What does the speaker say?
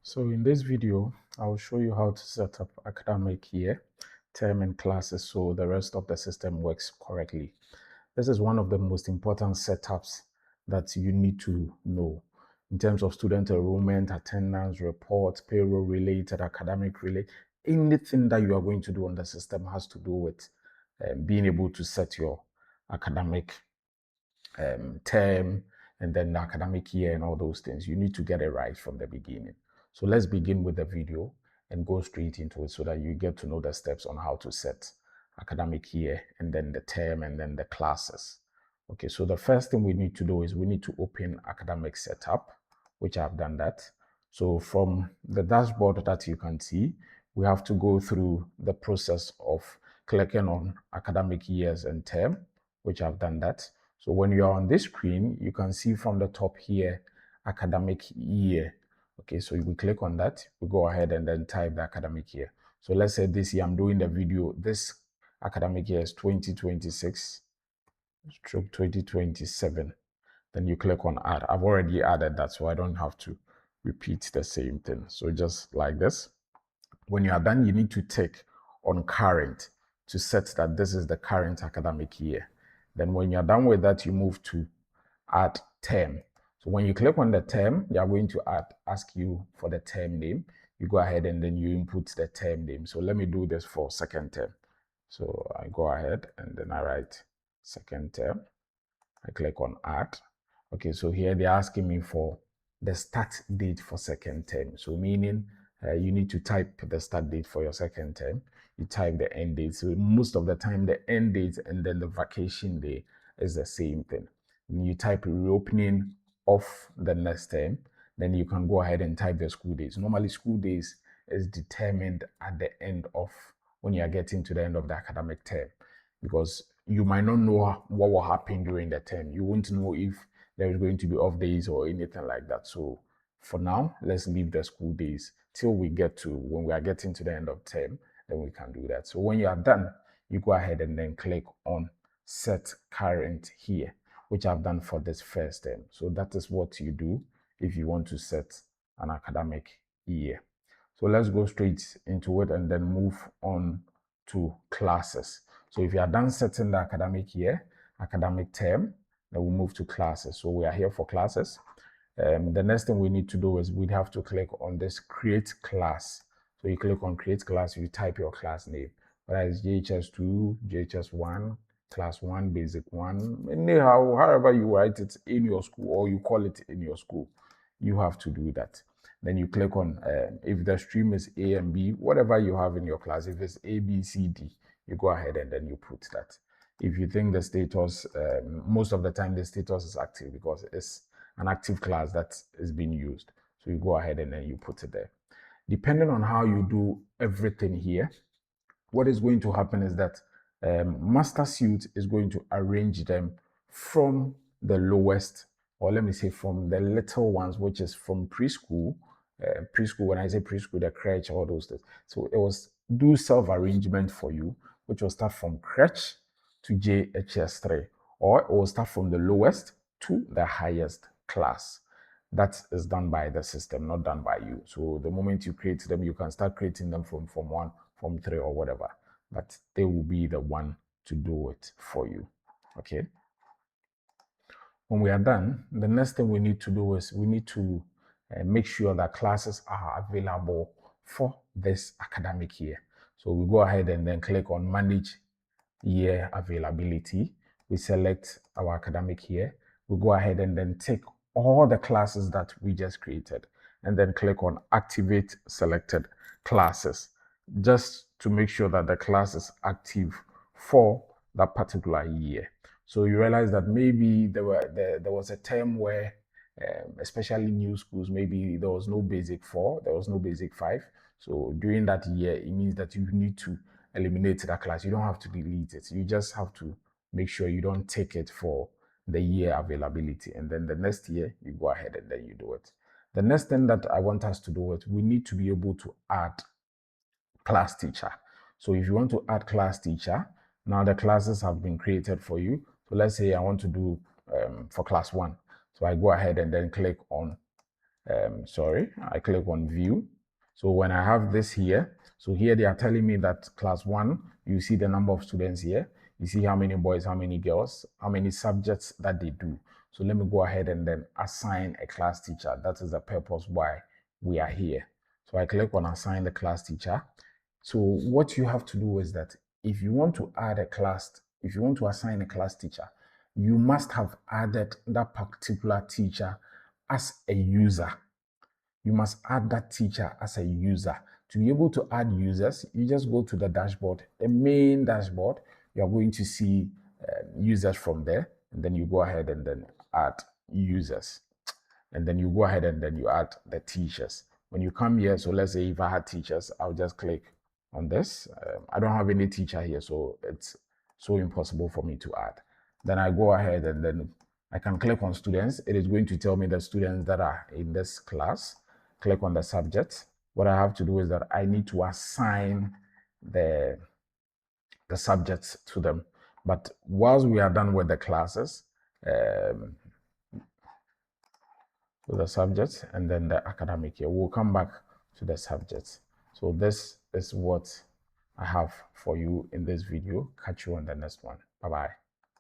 So in this video, I will show you how to set up academic year, term and classes so the rest of the system works correctly. This is one of the most important setups that you need to know in terms of student enrollment, attendance, reports, payroll related, academic related, anything that you are going to do on the system has to do with being able to set your academic term and then the academic year and all those things. You need to get it right from the beginning. So let's begin with the video and go straight into it so that you get to know the steps on how to set academic year and then the term and then the classes. Okay, so the first thing we need to do is we need to open academic setup, which I've done that. So from the dashboard that you can see, we have to go through the process of clicking on academic years and term, which I've done that. So when you're on this screen, you can see from the top here, academic year. Okay, so we click on that, we go ahead and then type the academic year. So let's say this year I'm doing the video, this academic year is 2026 stroke 2027. Then you click on add. I've already added that, so I don't have to repeat the same thing. So just like this. When you are done, you need to tick on current to set that this is the current academic year. Then when you're done with that, you move to add term. So when you click on the term, they are going to ask you for the term name. You go ahead and then you input the term name. So let me do this for second term. So I go ahead and then I write second term. I click on add. Okay, so here they're asking me for the start date for second term. So meaning you need to type the start date for your second term. You type the end date. So most of the time the end date and then the vacation day is the same thing. When you type reopening of the next term, then you can go ahead and type the school days. Normally school days is determined at the end of when you are getting to the end of the academic term, because you might not know what will happen during the term. You won't know if there is going to be off days or anything like that. So for now, let's leave the school days till we get to when we are getting to the end of term, then we can do that. So when you are done, you go ahead and then click on set current here, which I've done for this first term. So that is what you do if you want to set an academic year. So let's go straight into it and then move on to classes. So if you are done setting the academic year, academic term, then we'll move to classes. So we are here for classes. The next thing we need to do is we'd have to click on this create class. So you click on create class, you type your class name, whether it's JHS2, JHS1, class 1, basic 1, anyhow, however you write it in your school or you call it in your school, you have to do that. Then you click on, if the stream is A and B, whatever you have in your class, if it's A, B, C, D, you go ahead and then you put that. If you think the status, most of the time the status is active because it's an active class that is being used. So you go ahead and then you put it there. Depending on how you do everything here, what is going to happen is that MasterSuite is going to arrange them from the lowest, or let me say from the little ones, which is from preschool. Preschool, when I say preschool, the crèche, all those things. So it was do self-arrangement for you, which will start from crèche to JHS3, or it will start from the lowest to the highest class. That is done by the system, not done by you. So the moment you create them, you can start creating them from Form 1, Form 3, or whatever. But they will be the one to do it for you. Okay. When we are done, the next thing we need to do is we need to make sure that classes are available for this academic year. So we go ahead and then click on manage year availability. We select our academic year. We go ahead and then take all the classes that we just created and then click on activate selected classes, just to make sure that the class is active for that particular year. So you realize that maybe there was a term where, especially new schools, maybe there was no basic 4, there was no basic 5. So during that year, it means that you need to eliminate that class. You don't have to delete it. You just have to make sure you don't take it for the year availability. And then the next year, you go ahead and then you do it. The next thing that I want us to do is we need to be able to add class teacher. So if you want to add class teacher, now the classes have been created for you. So let's say I want to do for class 1. So I go ahead and then click on sorry, I click on view. So when I have this here, so here they are telling me that class 1, you see the number of students here. You see how many boys, how many girls, how many subjects that they do. So let me go ahead and then assign a class teacher. That is the purpose why we are here. So I click on assign the class teacher. So what you have to do is that if you want to add a class, if you want to assign a class teacher, you must have added that particular teacher as a user. You must add that teacher as a user. To be able to add users, you just go to the dashboard, the main dashboard. You are going to see users from there, and then you go ahead and then add users. And then you go ahead and then you add the teachers. When you come here, so let's say if I had teachers, I'll just click on this. I don't have any teacher here, so it's so impossible for me to add. Then I go ahead and then I can click on students. It is going to tell me the students that are in this class. Click on the subject. What I have to do is that I need to assign the subjects to them. But whilst we are done with the classes, so the subjects and then the academic year, we'll come back to the subjects. So this is what I have for you in this video. Catch you on the next one. Bye-bye.